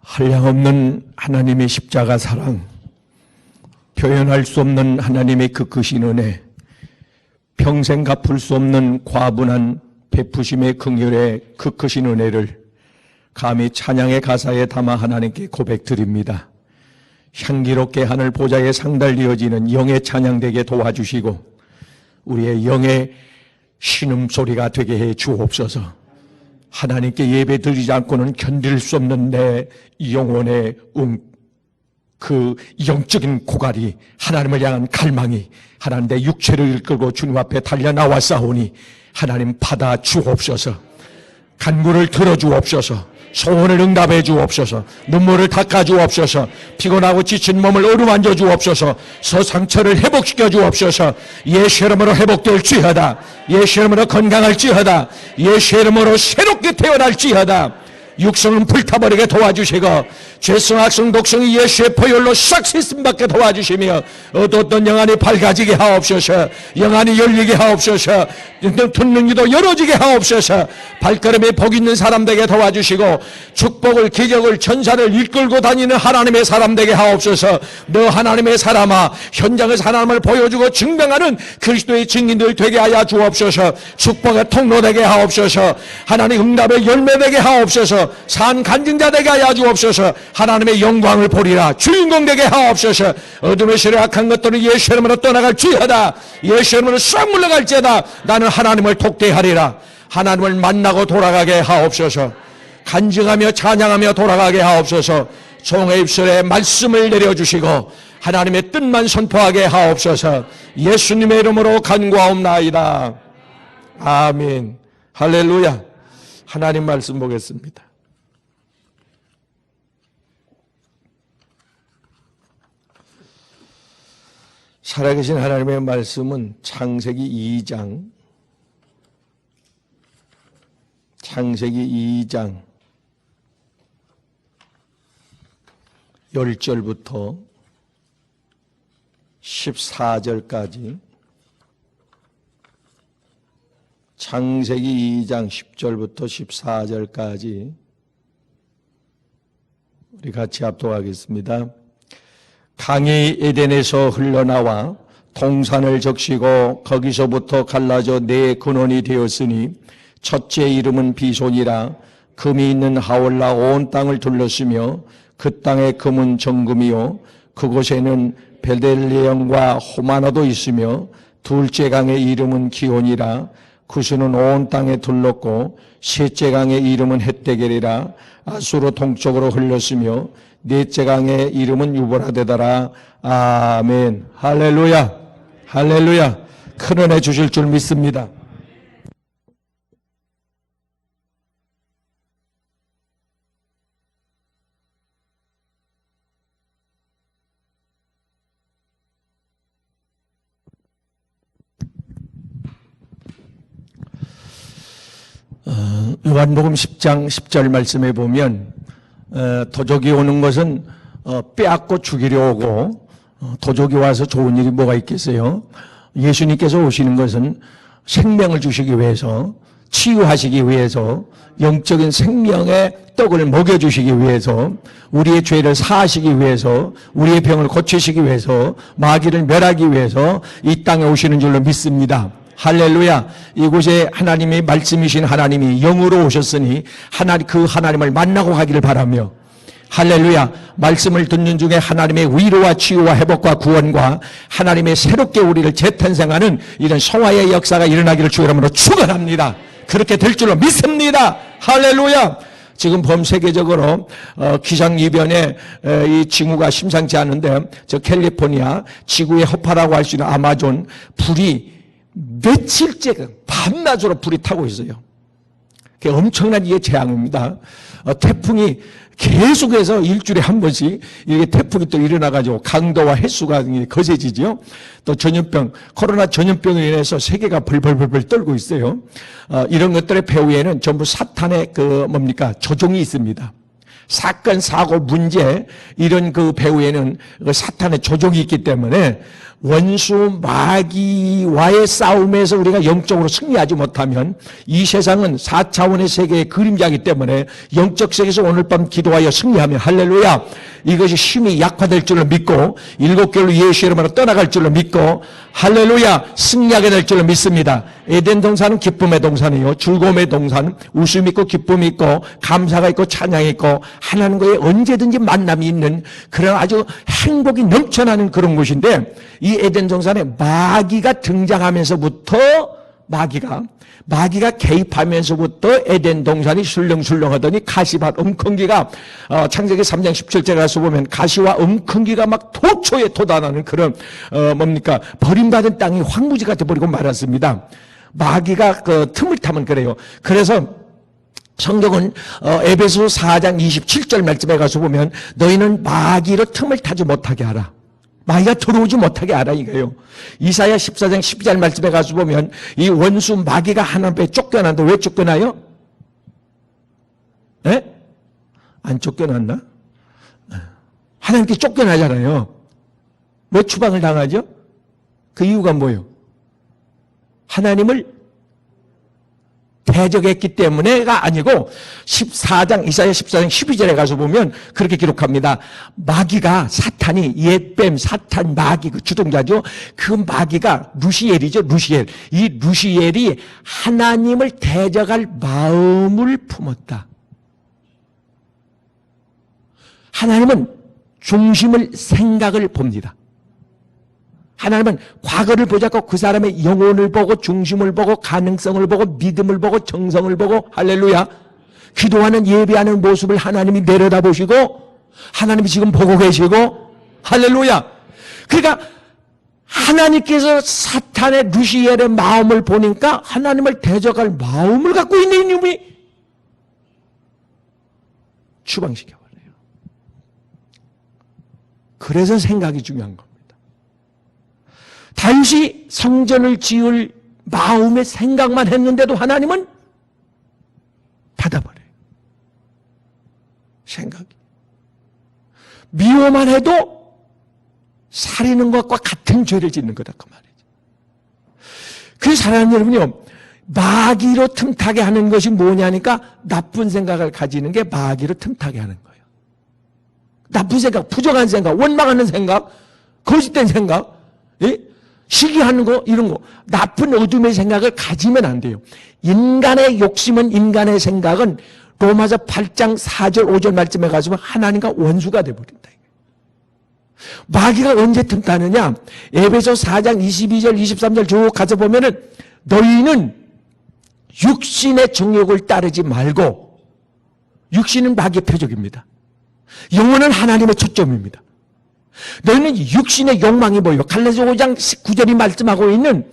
한량없는 하나님의 십자가 사랑, 표현할 수 없는 하나님의 그 크신 은혜, 평생 갚을 수 없는 과분한 베푸심의 긍휼의 그 크신 은혜를 감히 찬양의 가사에 담아 하나님께 고백드립니다. 향기롭게 하늘 보좌에 상달되어지는 영의 찬양되게 도와주시고 우리의 영의 신음소리가 되게 해 주옵소서. 하나님께 예배 드리지 않고는 견딜 수 없는 내 영혼의 그 영적인 고갈이, 하나님을 향한 갈망이, 하나님 내 육체를 이끌고 주님 앞에 달려나와 싸우니 하나님 받아 주옵소서. 간구를 들어주옵소서. 소원을 응답해 주옵소서. 눈물을 닦아 주옵소서. 피곤하고 지친 몸을 어루만져 주옵소서. 상처를 회복시켜 주옵소서. 예수 이름으로 회복될지어다. 예수 이름으로 건강할지어다. 예수 이름으로 새롭게 태어날지어다. 육성은 불타버리게 도와주시고 죄성 악성 독성이 예수의 보혈로 싹 씻음받게 도와주시며 어두웠던 영안이 밝아지게 하옵소서. 영안이 열리게 하옵소서. 듣는 이도 열어지게 하옵소서. 발걸음에 복 있는 사람 되게 도와주시고 축복을, 기적을, 천사를 이끌고 다니는 하나님의 사람 되게 하옵소서. 너 하나님의 사람아, 현장에서 하나님을 보여주고 증명하는 그리스도의 증인들 되게 하여 주옵소서. 축복의 통로 되게 하옵소서. 하나님 응답의 열매 되게 하옵소서. 산 간증자 되게 하여 주옵소서. 하나님의 영광을 보리라. 주인공 되게 하옵소서. 어둠의 세력 악한 것들은 예수 이름으로 떠나갈지어다. 예수 이름으로 싹 물러갈지어다. 나는 하나님을 독대하리라. 하나님을 만나고 돌아가게 하옵소서. 간증하며 찬양하며 돌아가게 하옵소서. 종의 입술에 말씀을 내려주시고 하나님의 뜻만 선포하게 하옵소서. 예수님의 이름으로 간구하옵나이다. 아멘. 할렐루야. 하나님 말씀 보겠습니다. 살아계신 하나님의 말씀은 창세기 2장 10절부터 14절까지, 창세기 2장 10절부터 14절까지 우리 같이 합독하겠습니다. 강이 에덴에서 흘러나와 동산을 적시고 거기서부터 갈라져 네 근원이 되었으니 첫째 이름은 비손이라. 금이 있는 하월라 온 땅을 둘렀으며 그 땅의 금은 정금이요 그곳에는 베델레헴과 호마노도 있으며 둘째 강의 이름은 기온이라. 구스는 온 땅에 둘렀고 셋째 강의 이름은 헷데겔이라. 아수로 동쪽으로 흘렀으며 넷째 강의 이름은 유브라데더라. 아멘. 할렐루야. 할렐루야. 큰 은혜 주실 줄 믿습니다. 요한복음 10장 10절 말씀에 보면 도적이 오는 것은 빼앗고 죽이려 오고, 도적이 와서 좋은 일이 뭐가 있겠어요? 예수님께서 오시는 것은 생명을 주시기 위해서, 치유하시기 위해서, 영적인 생명의 떡을 먹여주시기 위해서, 우리의 죄를 사하시기 위해서, 우리의 병을 고치시기 위해서, 마귀를 멸하기 위해서 이 땅에 오시는 줄로 믿습니다. 할렐루야. 이곳에 하나님의 말씀이신 하나님이 영으로 오셨으니 그 하나님을 만나고 가기를 바라며, 할렐루야. 말씀을 듣는 중에 하나님의 위로와 치유와 회복과 구원과 하나님의 새롭게 우리를 재탄생하는 이런 성화의 역사가 일어나기를 주 이름으로 축원합니다. 그렇게 될 줄로 믿습니다. 할렐루야. 지금 범세계적으로 기상이변에 이 징후가 심상치 않은데, 저 캘리포니아 지구의 허파라고 할 수 있는 아마존 불이 며칠째 밤낮으로 불이 타고 있어요. 엄청난 이게 재앙입니다. 태풍이 계속해서 일주일에 한 번씩 이렇게 태풍이 또 일어나가지고 강도와 횟수가 거세지죠. 또 전염병, 코로나 전염병으로 인해서 세계가 벌벌벌 떨고 있어요. 이런 것들의 배후에는 전부 사탄의 조종이 있습니다. 사건, 사고, 문제, 이런 그 배후에는 사탄의 조종이 있기 때문에 원수 마귀와의 싸움에서 우리가 영적으로 승리하지 못하면 이 세상은 4차원의 세계의 그림자이기 때문에 영적 세계에서 오늘 밤 기도하여 승리하면 할렐루야, 이것이 힘이 약화될 줄로 믿고 7개월로 예수 이름으로 떠나갈 줄로 믿고 할렐루야 승리하게 될 줄로 믿습니다. 에덴 동산은 기쁨의 동산이요, 즐거움의 동산, 웃음이 있고 기쁨이 있고 감사가 있고 찬양이 있고 하나님과의 언제든지 만남이 있는 그런 아주 행복이 넘쳐나는 그런 곳인데, 이 에덴 동산에 마귀가 등장하면서부터 마귀가 개입하면서부터 에덴 동산이 술렁술렁하더니 가시밭 엉겅기가 창세기 3장 17절에 가서 보면 가시와 엉겅기가 막 도초에 도달하는 그런 버림받은 땅이 황무지가 되어버리고 말았습니다. 마귀가 그 틈을 타면 그래요. 그래서 성경은 에베소 4장 27절 말씀에 가서 보면 너희는 마귀로 틈을 타지 못하게 하라. 마귀가 들어오지 못하게 하라 이거예요. 이사야 14장 12절 말씀에 가서 보면 이 원수 마귀가 하나님께 쫓겨난다. 왜 쫓겨나요? 네? 안 쫓겨났나? 하나님께 쫓겨나잖아요. 왜 추방을 당하죠? 그 이유가 뭐예요? 하나님을 대적했기 때문에가 아니고 이사야 14장 12절에 가서 보면 그렇게 기록합니다. 마귀가 사탄이 옛뱀 사탄 마귀 그 주동자죠. 그 마귀가 루시엘이죠. 루시엘. 이 루시엘이 하나님을 대적할 마음을 품었다. 하나님은 중심을 생각을 봅니다. 하나님은 과거를 보지 않고 그 사람의 영혼을 보고 중심을 보고 가능성을 보고 믿음을 보고 정성을 보고 할렐루야 기도하는 예배하는 모습을 하나님이 내려다보시고 하나님이 지금 보고 계시고 할렐루야. 그러니까 하나님께서 사탄의 루시엘의 마음을 보니까 하나님을 대적할 마음을 갖고 있는 이놈이 추방시켜버려요. 그래서 생각이 중요한 겁니다. 단지 성전을 지을 마음의 생각만 했는데도 하나님은 닫아버려요. 생각이. 미워만 해도 살리는 것과 같은 죄를 짓는 거다 그 말이죠. 그래서 사랑하는 여러분요, 마귀로 틈타게 하는 것이 뭐냐니까 나쁜 생각을 가지는 게 마귀로 틈타게 하는 거예요. 나쁜 생각, 부정한 생각, 원망하는 생각, 거짓된 생각, 예? 시기하는 거 이런 거 나쁜 어둠의 생각을 가지면 안 돼요. 인간의 욕심은 인간의 생각은 로마서 8장 4절 5절 말씀에 가시면 하나님과 원수가 되어버린다. 마귀가 언제 틈타느냐? 에베소 4장 22절 23절 쭉 가서 보면은 너희는 육신의 정욕을 따르지 말고, 육신은 마귀의 표적입니다. 영혼은 하나님의 초점입니다. 너희는 육신의 욕망이 뭐예요? 갈라디아서 5장 19절이 말씀하고 있는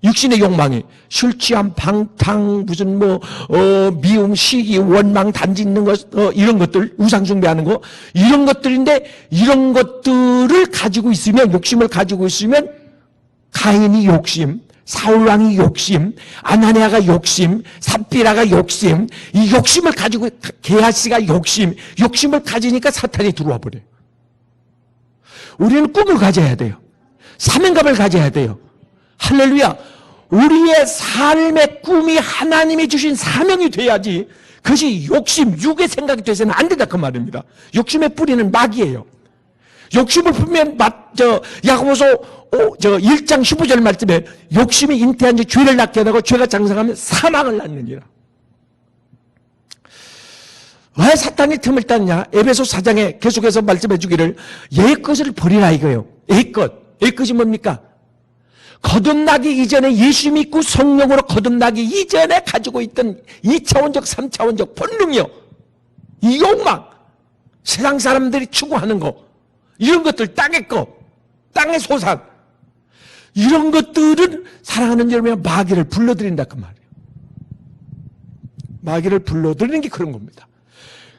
육신의 욕망이 술 취함, 방탕, 무슨 미움, 시기, 원망, 단지 있는 것, 이런 것들, 우상 숭배하는 거, 이런 것들인데 이런 것들을 가지고 있으면, 욕심을 가지고 있으면 가인이 욕심, 사울왕이 욕심, 아나니아가 욕심, 삽비라가 욕심, 이 욕심을 가지고 게하시가 욕심을 가지니까 사탄이 들어와 버려요. 우리는 꿈을 가져야 돼요. 사명감을 가져야 돼요. 할렐루야. 우리의 삶의 꿈이 하나님이 주신 사명이 돼야지, 그것이 욕심, 육의 생각이 돼서는 안 된다 그 말입니다. 욕심의 뿌리는 마귀예요. 욕심을 품으면 야고보서 1장 15절 말씀에 욕심이 잉태한 지 죄를 낳게 하고 죄가 장성하면 사망을 낳느니라. 왜 사탄이 틈을 땄냐? 에베소 4장에 계속해서 말씀해 주기를 옛것을 버리라 이거예요. 옛것이 뭡니까? 거듭나기 이전에 예수 믿고 성령으로 거듭나기 이전에 가지고 있던 2차원적 3차원적 본능이요, 이 욕망, 세상 사람들이 추구하는 거, 이런 것들, 땅의 거, 땅의 소산, 이런 것들은 사랑하는 여러분의 마귀를 불러들인다 그 말이에요. 마귀를 불러들이는 게 그런 겁니다.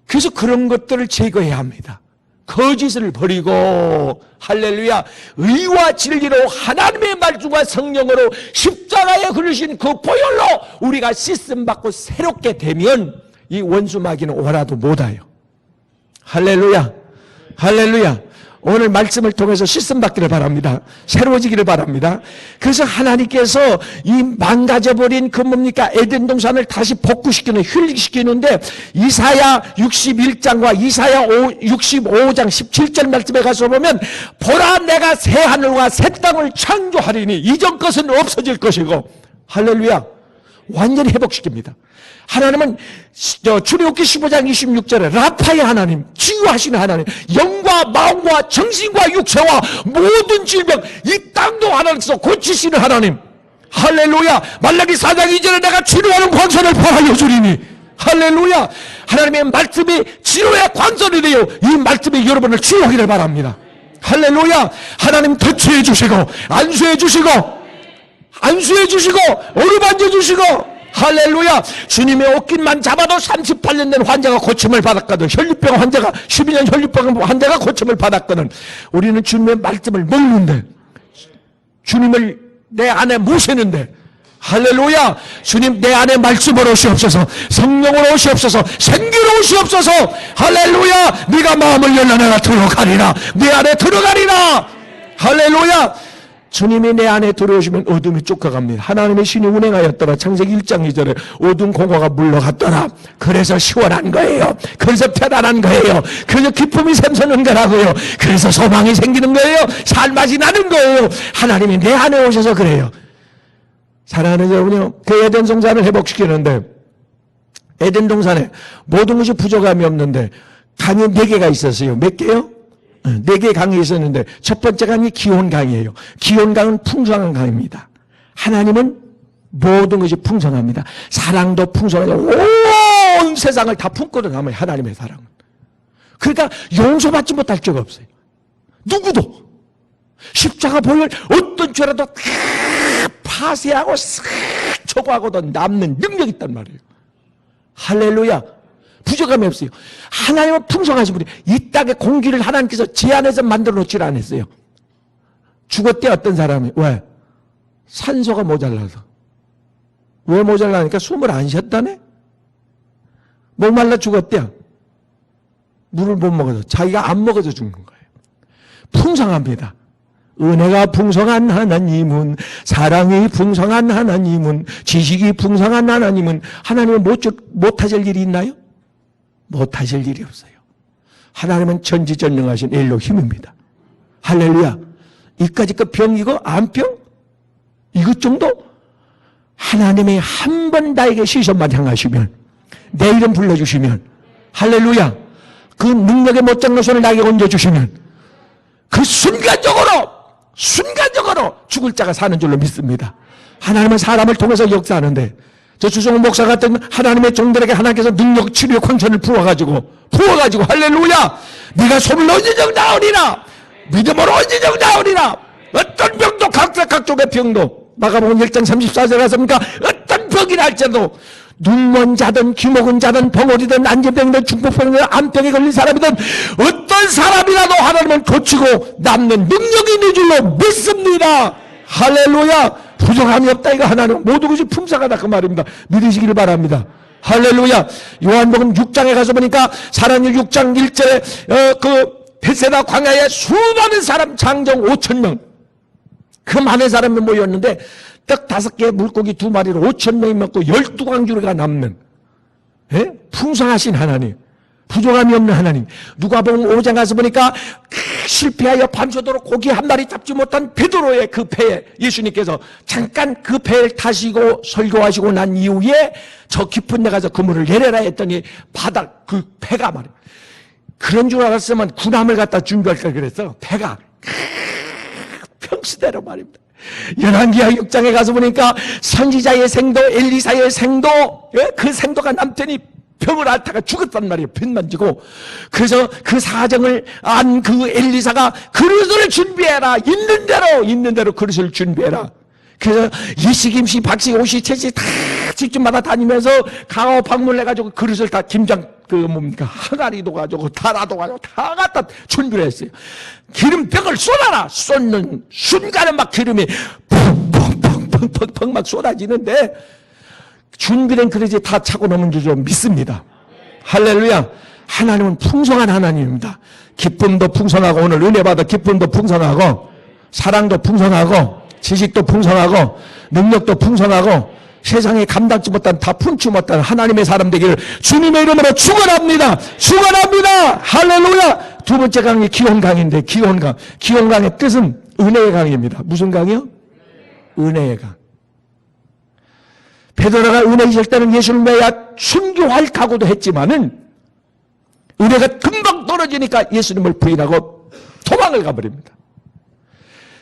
그래서 그런 것들을 제거해야 합니다. 거짓을 버리고 할렐루야, 의와 진리로 하나님의 말씀과 성령으로 십자가에 걸리신 그 보혈로 우리가 씻음 받고 새롭게 되면 이 원수 마귀는 오라도 못 와요. 할렐루야, 할렐루야. 오늘 말씀을 통해서 씻음 받기를 바랍니다. 새로워지기를 바랍니다. 그래서 하나님께서 이 망가져버린 그 뭡니까? 에덴 동산을 다시 복구시키는, 힐링시키는데 이사야 61장과 이사야 65장 17절 말씀에 가서 보면 보라 내가 새 하늘과 새 땅을 창조하리니 이전 것은 없어질 것이고, 할렐루야, 완전히 회복시킵니다. 하나님은 출애굽기 15장 26절에 라파의 하나님, 치유하시는 하나님, 영과 마음과 정신과 육체와 모든 질병, 이 땅도 하나님께서 고치시는 하나님, 할렐루야. 말라기 4장 2절에 내가 치료하는 광선을 벌하여 주리니, 할렐루야. 하나님의 말씀이 치료의 광선이 되어 이 말씀이 여러분을 치유하기를 바랍니다. 할렐루야. 하나님 터치해 주시고 안수해 주시고 어루만져 주시고, 할렐루야. 주님의 옷깃만 잡아도 38년 된 환자가 고침을 받았거든. 혈류병 환자가, 12년 혈류병 환자가 고침을 받았거든. 우리는 주님의 말씀을 먹는데, 주님을 내 안에 모시는데, 할렐루야. 주님 내 안에 말씀으로 오시옵소서, 성령으로 오시옵소서, 생기로 오시옵소서. 할렐루야. 네가 마음을 열라 내가 들어가리라, 내 안에 들어가리라. 할렐루야. 주님이 내 안에 들어오시면 어둠이 쫓아갑니다. 하나님의 신이 운행하였더라. 창세기 1장 2절에 어둠 공허가 물러갔더라. 그래서 시원한 거예요. 그래서 편안한 거예요. 그래서 기쁨이 샘솟는 거라고요. 그래서 소망이 생기는 거예요. 살맛이 나는 거예요. 하나님이 내 안에 오셔서 그래요. 사랑하는 여러분요, 그 에덴 동산을 회복시키는데, 에덴 동산에 모든 것이 부족함이 없는데 강이 4개가 있었어요. 몇 개요? 4개의 강이 있었는데 첫 번째 강이 기온강이에요. 기온강은 풍성한 강입니다. 하나님은 모든 것이 풍성합니다. 사랑도 풍성하고 온 세상을 다 품거든, 하나님의 사랑은. 그러니까 용서받지 못할 적 없어요. 누구도. 십자가 보혈 어떤 죄라도 다 파쇄하고 싹 초과하고도 남는 능력이 있단 말이에요. 할렐루야. 부족함이 없어요. 하나님은 풍성하신 분이, 이 땅의 공기를 하나님께서 제한해서 만들어 놓질 않았어요. 죽었대, 어떤 사람이. 왜? 산소가 모자라서. 왜 모자라니까? 숨을 안 쉬었다네? 목말라 죽었대. 물을 못 먹어서, 자기가 안 먹어서 죽는 거예요. 풍성합니다. 은혜가 풍성한 하나님은, 사랑이 풍성한 하나님은, 지식이 풍성한 하나님은, 하나님은 못하실 일이 있나요? 못하실 일이 없어요. 하나님은 전지전능하신 엘로힘입니다. 할렐루야. 이까지 그 병이고 암병 이것 정도 하나님이 한 번 나에게 시선만 향하시면, 내 이름 불러주시면, 할렐루야, 그 능력의 못장난 손을 나에게 얹어주시면 그 순간적으로 죽을 자가 사는 줄로 믿습니다. 하나님은 사람을 통해서 역사하는데, 저 주성훈 목사 같은 하나님의 종들에게 하나님께서 능력 치료의 광선을 부어가지고 할렐루야, 네가 손을 언제적 나오리라, 믿음으로 언제적 나오리라. 어떤 병도, 각종의 병도, 마가복음 1장 34절에 가서니까 어떤 병이라 할지라도, 눈먼 자든 귀목은 자든 벙어리든 안전병이든 중풍병이든 암병에 걸린 사람이든 어떤 사람이라도 하나님은 고치고 남는 능력이 있는 줄로 믿습니다. 할렐루야. 부족함이 없다, 이거. 하나님 모든 것이 풍성하다, 그 말입니다. 믿으시기를 바랍니다. 할렐루야. 요한복음 6장에 가서 보니까 사랑의 6장 1절에 그 베세다 광야에 수많은 사람, 장정 5,000명, 그 많은 사람이 모였는데 떡 5개 물고기 2마리로 5,000명이 먹고 12광주리가 남는, 풍성하신 하나님, 부족함이 없는 하나님. 누가복음 5장 가서 보니까 실패하여 밤새도록 고기 한 마리 잡지 못한 베드로의 그 배에 예수님께서 잠깐 그 배를 타시고 설교하시고 난 이후에 저 깊은 데 가서 그물을 내려라 했더니 바닥 그 배가 말이에요. 그런 줄 알았으면 군함을 갖다 준비할 걸 그랬어. 배가 평시대로 말입니다. 열왕기하 6장에 가서 보니까 선지자의 생도, 엘리사의 생도, 그 생도가 남더니 병을 앓다가 죽었단 말이에요. 빈만 지고. 그래서 그 사정을 안 그 엘리사가 그릇을 준비해라. 있는 대로 그릇을 준비해라. 그래서 이시김씨, 박씨, 오씨, 채씨 다 집집마다 다니면서 강화 방문을 해가지고 그릇을 다 김장, 항아리도 가지고 다라도 가지고 다 갖다 준비를 했어요. 기름병을 쏟아라. 쏟는 순간에 막 기름이 펑펑펑펑펑 막 쏟아지는데 준비된 그릇이 다 차고 넘은 줄 좀 믿습니다. 할렐루야. 하나님은 풍성한 하나님입니다. 기쁨도 풍성하고, 오늘 은혜 받아 기쁨도 풍성하고, 사랑도 풍성하고, 지식도 풍성하고, 능력도 풍성하고, 세상에 감당치 못한, 다 품지 못한 하나님의 사람 되기를 주님의 이름으로 축원합니다. 축원합니다. 할렐루야. 두 번째 강이 기원 강인데, 기원 강. 기원 강의 뜻은 은혜의 강입니다. 무슨 강이요? 은혜의 강. 베드로가 은혜 있을 때는 예수를 매야 순교할 각오도 했지만은 은혜가 금방 떨어지니까 예수님을 부인하고 도망을 가버립니다.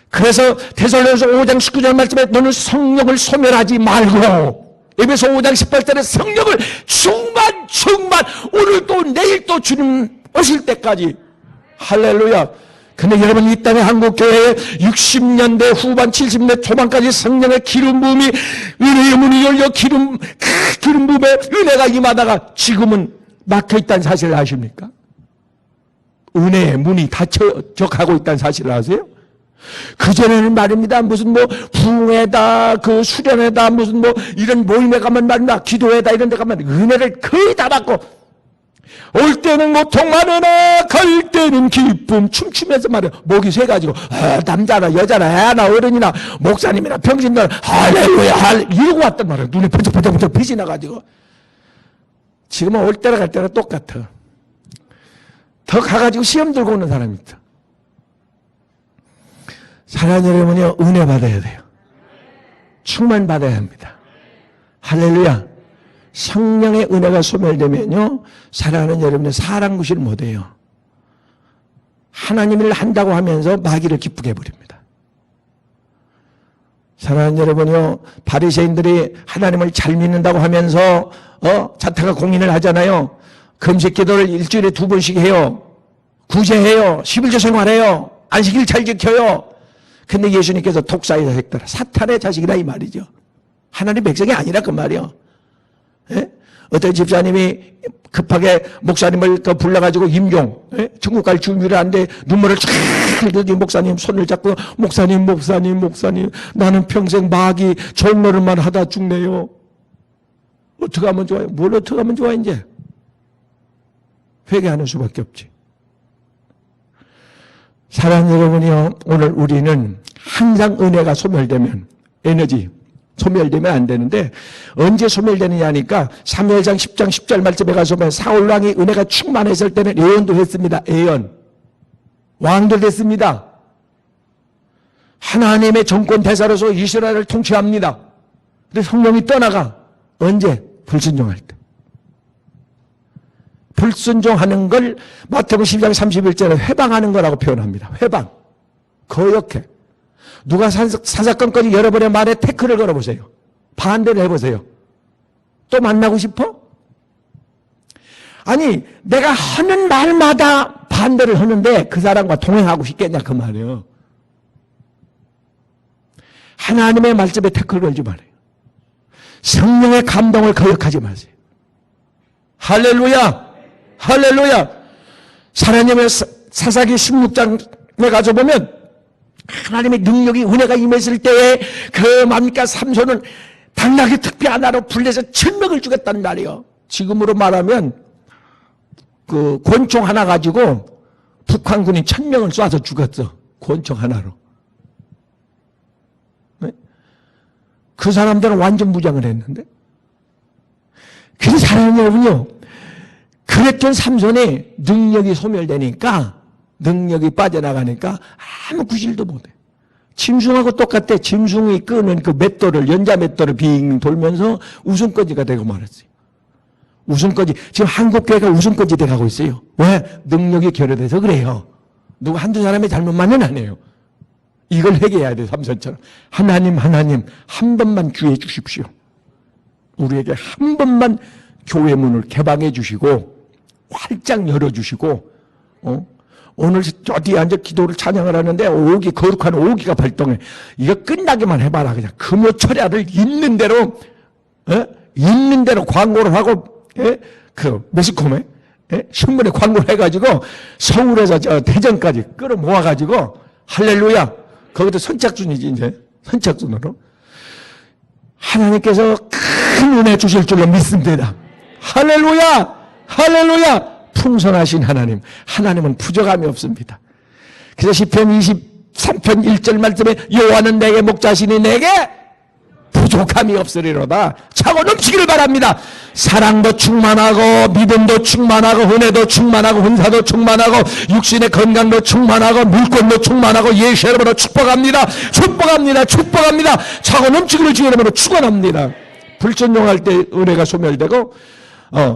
그래서 데살로니가서 5장 19절 말씀에 너는 성령을 소멸하지 말고, 에베소 5장 18절에 성령을 충만 오늘 또 내일 또 주님 오실 때까지. 할렐루야. 근데 여러분, 이 땅의 한국교회에 60년대 후반 70년대 초반까지 성령의 기름 부음이, 은혜의 문이 열려 기름 부음에 은혜가 임하다가 지금은 막혀있다는 사실을 아십니까? 은혜의 문이 닫혀져가고 있다는 사실을 아세요? 그전에는 말입니다. 무슨 뭐 부흥회다, 그 수련회다, 무슨 뭐 이런 모임에 가면 말입니다. 기도회다 이런 데 가면 은혜를 거의 다 받고, 올 때는 고통 많으나 갈 때는 기쁨, 춤추면서 말이에요. 목이 쇠가지고 남자나 여자나 애나 어른이나 목사님이나 병신들 할렐루야 이러고 왔단 말이에요. 눈에 번쩍번쩍 빛이 나가지고. 지금은 올 때나 갈 때나 똑같아. 더 가가지고 시험 들고 오는 사람이 있다. 사랑하는 여러분이요, 은혜 받아야 돼요. 충만 받아야 합니다. 할렐루야. 성령의 은혜가 소멸되면요, 사랑하는 여러분은 사람 구실을 못해요. 하나님 일을 한다고 하면서 마귀를 기쁘게 해버립니다. 사랑하는 여러분이요, 바리새인들이 하나님을 잘 믿는다고 하면서 자타가 공인을 하잖아요. 금식 기도를 일주일에 2번씩 해요. 구제해요. 11조 생활해요. 안식일 잘 지켜요. 근데 예수님께서 독사이다 했더라. 사탄의 자식이라 이 말이죠. 하나님 백성이 아니라 그 말이요. 예? 어떤 집사님이 급하게 목사님을 더 불러가지고 임종, 예? 천국 갈 준비를 하는데 눈물을 쫙 흘리더니 목사님 손을 잡고 목사님 나는 평생 마귀 종노릇만 하다 죽네요. 어떻게 하면 좋아요? 뭘 어떻게 하면 좋아 이제? 회개하는 수밖에 없지. 사랑하는 여러분이요, 오늘 우리는 항상 은혜가 소멸되면, 에너지 소멸되면 안 되는데, 언제 소멸되느냐 하니까 3회장 10장 10절 말씀에 가서 보면 사울왕이 은혜가 충만했을 때는 예언도 했습니다. 예언. 왕도 됐습니다. 하나님의 정권 대사로서 이스라엘을 통치합니다. 근데 성령이 떠나가. 언제? 불순종할 때. 불순종하는 걸 마태복음 12장 31절에 회방하는 거라고 표현합니다. 회방. 거역해. 누가 사사건건이 여러분의 말에 태클을 걸어보세요. 반대를 해보세요. 또 만나고 싶어? 아니, 내가 하는 말마다 반대를 하는데 그 사람과 동행하고 싶겠냐 그 말이에요. 하나님의 말씀에 태클 걸지 말아요. 성령의 감동을 거역하지 마세요. 할렐루야! 할렐루야! 하나님의 사사기 16장에 가서 보면 하나님의 능력이 은혜가 임했을 때에 그 뭡니까 삼손은 당나귀 특비 하나로 불려서 1000명을 죽였단 말이에요. 지금으로 말하면 그 권총 하나 가지고 북한군이 1000명을 쏴서 죽었어. 권총 하나로. 네? 그 사람들은 완전 무장을 했는데. 그래서 사랑하는 여러분요, 그랬던 삼손의 능력이 소멸되니까, 능력이 빠져나가니까 아무 구실도 못해. 짐승하고 똑같아. 짐승이 끄는 그 맷돌을, 연자 맷돌을 빙 돌면서 웃음거지가 되고 말았어요. 웃음거지. 지금 한국교회가 웃음거지 돼가고 있어요. 왜? 능력이 결여돼서 그래요. 누구 한두 사람의 잘못만은 아니에요. 이걸 회개해야 돼, 삼손처럼. 하나님 한 번만 기회해 주십시오. 우리에게 한 번만 교회 문을 개방해 주시고 활짝 열어주시고, 오늘 어디에 앉아 기도를 찬양을 하는데 거룩한 오기가 발동해. 이거 끝나기만 해봐라. 그냥 금요철야를 있는 대로 광고를 하고, 그 매스컴에 신문에 광고를 해가지고 서울에서 대전까지 끌어모아가지고 할렐루야. 거기도 선착순이지 이제 선착순으로 하나님께서 큰 은혜 주실 줄로 믿습니다. 할렐루야! 할렐루야! 풍성하신 하나님, 하나님은 부족함이 없습니다. 그래서 시편 23편 1절 말씀에 여호와는 내게 목자시니 내게 부족함이 없으리로다. 차고 넘치기를 바랍니다. 사랑도 충만하고 믿음도 충만하고 은혜도 충만하고 은사도 충만하고 육신의 건강도 충만하고 물권도 충만하고 예수 이름으로 축복합니다. 축복합니다. 축복합니다. 차고 넘치기를 주의 이름으로 축원합니다. 불순종할 때 은혜가 소멸되고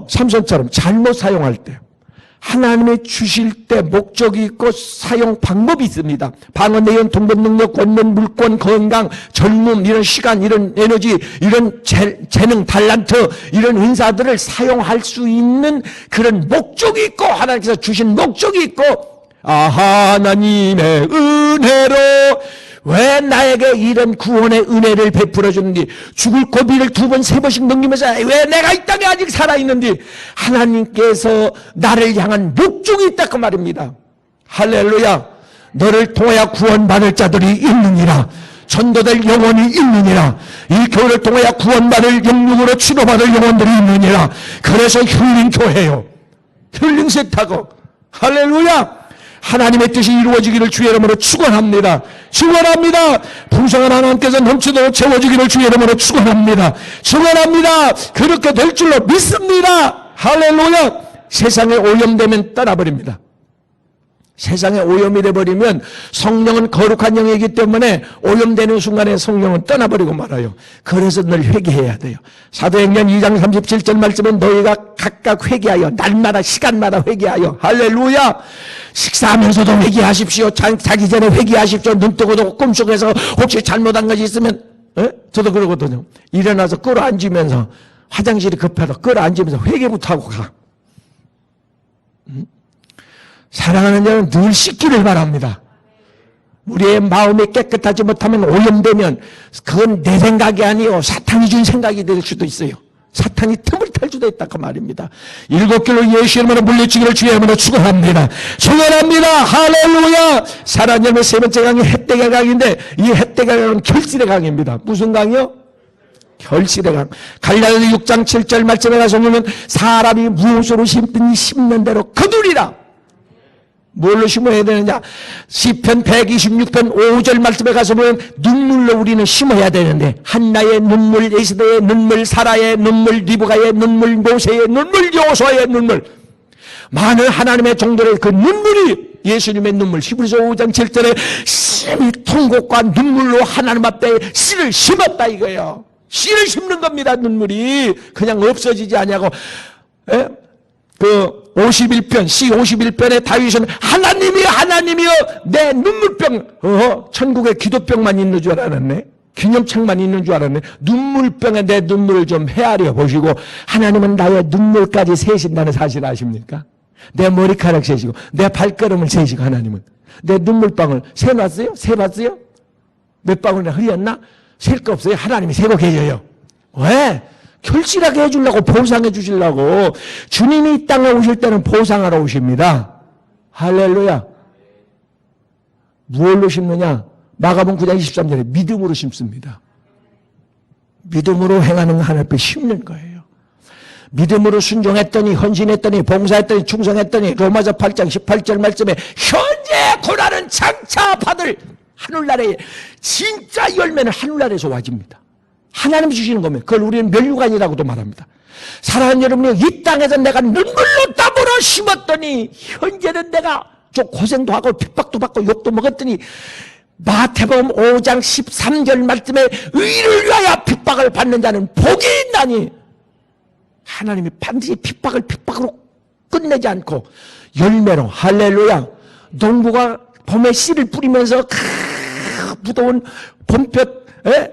삼손처럼 잘못 사용할 때 하나님의 주실 때 목적이 있고 사용 방법이 있습니다. 방언, 내연, 통변, 능력, 권면, 물권, 건강, 젊음, 이런 시간, 이런 에너지, 이런 재능, 달란트, 이런 은사들을 사용할 수 있는 그런 목적이 있고 하나님께서 주신 목적이 있고 하나님의 은혜로 왜 나에게 이런 구원의 은혜를 베풀어 주는지, 죽을 고비를 2번, 3번씩 넘기면서 왜 내가 이 땅에 아직 살아있는지 하나님께서 나를 향한 목적이 있다 그 말입니다. 할렐루야. 너를 통하여 구원받을 자들이 있느니라. 전도될 영혼이 있느니라. 이 교회를 통하여 구원받을 영육으로 치료받을 영혼들이 있느니라. 그래서 힐링교회요, 힐링 세타고. 할렐루야. 하나님의 뜻이 이루어지기를 주의 이름으로 축원합니다. 축원합니다. 풍성한 하나님께서 넘치도록 채워지기를 주의 이름으로 축원합니다. 축원합니다. 그렇게 될 줄로 믿습니다. 할렐루야. 세상에 오염되면 떠나버립니다. 세상에 오염이 되어버리면 성령은 거룩한 영이기 때문에 오염되는 순간에 성령은 떠나버리고 말아요. 그래서 늘 회개해야 돼요. 사도행전 2장 37절 말씀에 너희가 각각 회개하여 날마다 시간마다 회개하여. 할렐루야. 식사하면서도 회개하십시오. 자기 전에 회개하십시오. 눈 뜨고도 꿈속에서 혹시 잘못한 것이 있으면 저도 그러거든요. 일어나서 끌어앉으면서 화장실이 급해도 끌어앉으면서 회개부터 하고 가. 사랑하는 자는 늘 씻기를 바랍니다. 우리의 마음이 깨끗하지 못하면 오염되면 그건 내 생각이 아니요 사탄이 준 생각이 될 수도 있어요. 사탄이 틈을 탈 수도 있다 그 말입니다. 7길로 예수 이름으로 물리치기를 주의 이름으로 축원합니다. 축원합니다. 할렐루야. 사랑하는 여러분, 세 번째 강이 햇대의 강인데 이 햇대의 강은 결실의 강입니다. 무슨 강이요? 결실의 강. 갈라디아 6장 7절 말씀에 가서 보면 사람이 무엇으로 심든지 심는 대로 거두리라. 뭘로 심어야 되느냐? 시편 126편 5절 말씀에 가서 보면 눈물로 우리는 심어야 되는데 한나의 눈물, 에스더의 눈물, 사라의 눈물, 리브가의 눈물, 모세의 눈물, 여호수아의 눈물, 많은 하나님의 종들의 그 눈물이 예수님의 눈물. 히브리서 5장 7절에 심히 통곡과 눈물로 하나님 앞에 씨를 심었다 이거예요. 씨를 심는 겁니다. 눈물이 그냥 없어지지 아니하고. 그 51편, 시 51편에 다윗은 하나님이여 내 눈물병, 천국에 기도병만 있는 줄 알았네. 기념책만 있는 줄 알았네. 눈물병에 내 눈물을 좀 헤아려 보시고 하나님은 나의 눈물까지 세신다는 사실 아십니까? 내 머리카락 세시고 내 발걸음을 세시고 하나님은 내 눈물방울 세놨어요? 세봤어요? 몇 방울이나 흘렸나? 셀 거 없어요. 하나님이 세고 계셔요. 왜? 결실하게 해주려고, 보상해 주시려고. 주님이 이 땅에 오실 때는 보상하러 오십니다. 할렐루야. 무엇로 심느냐? 마가복음 9장 23절에 믿음으로 심습니다. 믿음으로 행하는 하나님 앞에 심는 거예요. 믿음으로 순종했더니, 헌신했더니, 봉사했더니, 충성했더니, 로마서 8장 18절 말씀에 현재 고난은 장차 받을 하늘나라의 진짜 열매는 하늘나라에서 와집니다. 하나님이 주시는 거면 그걸 우리는 면류관이라고도 말합니다. 사랑하는 여러분이 이 땅에서 내가 눈물로 땀으로 심었더니 현재는 내가 좀 고생도 하고 핍박도 받고 욕도 먹었더니 마태복음 5장 13절 말씀에 의를 위하여 핍박을 받는 자는 복이 있나니 하나님이 반드시 핍박으로 끝내지 않고 열매로. 할렐루야. 농부가 봄에 씨를 뿌리면서 무더운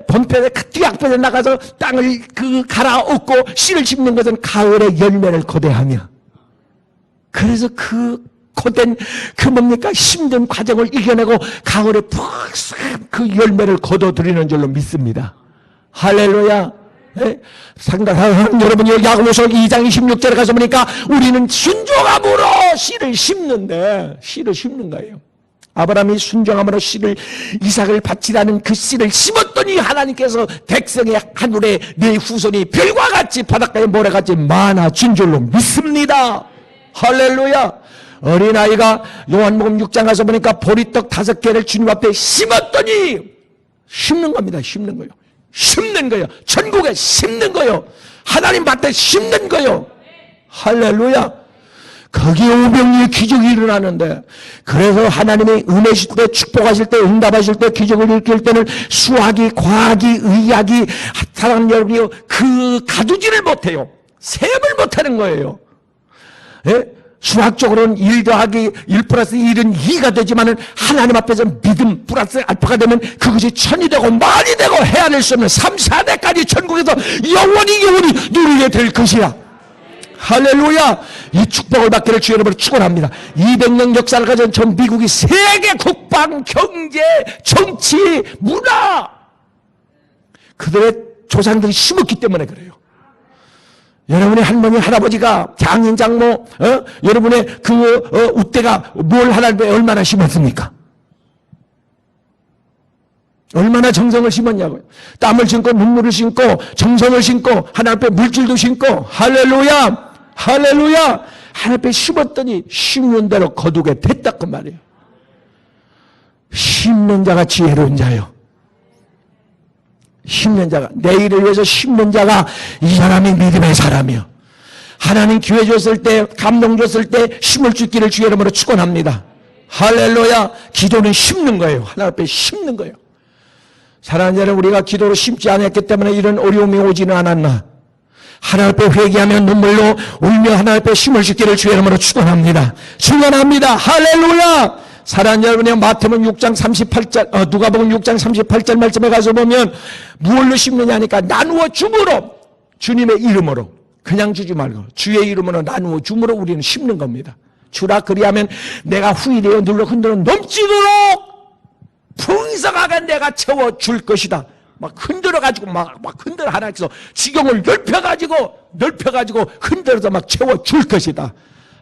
봄볕에 뒤악볕에 나가서 땅을 갈아엎고 씨를 심는 것은 가을에 열매를 거대하며, 그래서 그 고된 뭡니까 힘든 과정을 이겨내고 가을에 그 열매를 거둬들이는 줄로 믿습니다. 할렐루야. 상당한 여러분이 야고보서 2장 26절에 가서 보니까 우리는 순종함으로 씨를 심는데, 씨를 심는 거예요. 아브라함이 순종함으로 이삭을 바치라는 그 씨를 심었더니 하나님께서 백성의 하늘에 네 후손이 별과 같이 바닷가의 모래같이 많아진 줄로 믿습니다. 할렐루야. 어린아이가 요한복음 6장 가서 보니까 보리떡 5개를 주님 앞에 심었더니 심는 겁니다. 심는 거요. 심는 거요. 전국에 심는 거요. 하나님 밭에 심는 거요. 할렐루야. 거기에 오병이의 기적이 일어나는데, 그래서 하나님이 은혜실 때, 축복하실 때, 응답하실 때, 기적을 일으킬 때는 수학이, 과학이, 의학이, 사랑하는 여러분이 그 가두지를 못해요. 세업을 못하는 거예요. 예? 수학적으로는 1 더하기 1 플러스 1은 2가 되지만은 하나님 앞에서 믿음 플러스 알파가 되면 그것이 천이 되고 만이 되고 헤아릴 수 없는 3, 4대까지 천국에서 영원히 누리게 될 것이야. 할렐루야. 이 축복을 받기를 주 여러분을 축원합니다. 200년 역사를 가진 전 미국이 세계 국방, 경제, 정치, 문화 그들의 조상들이 심었기 때문에 그래요. 여러분의 할머니, 할아버지가 장인, 장모, 여러분의 우대가 뭘 하나님께 얼마나 심었습니까? 얼마나 정성을 심었냐고요. 땀을 심고 눈물을 심고 정성을 심고 하나님 앞에 물질도 심고 할렐루야. 할렐루야. 하나님 앞에 심었더니 심는 대로 거두게 됐다 그 말이에요. 심는 자가 지혜로운 자요. 심는 자가, 내일을 위해서 심는 자가 이 사람이 믿음의 사람이요. 하나님 기회 줬을 때, 감동 줬을 때 심을 수 있기를 주의 이름으로 축원합니다. 할렐루야. 기도는 심는 거예요. 하나님 앞에 심는 거예요. 사랑하는 여러분, 우리가 기도로 심지 않았기 때문에 이런 어려움이 오지는 않았나. 하나님 앞에 회개하며 눈물로 울며 하나님 앞에 심을 수 있기를 주의 이름으로 축원합니다. 축원합니다. 할렐루야. 사랑하는 여러분이 마태복음 6장 38절, 누가복음 6장 38절 말씀에 가서 보면 무엇로 심느냐 하니까 나누어 줌으로, 주님의 이름으로, 그냥 주지 말고 주의 이름으로 나누어 줌으로 우리는 심는 겁니다. 주라 그리하면 내가 후일에 눌러 흔들어 넘치도록 풍성하게 내가 채워줄 것이다. 막 흔들어가지고 막 흔들어 하나님께서 지경을 넓혀가지고 흔들어서 막 채워줄 것이다.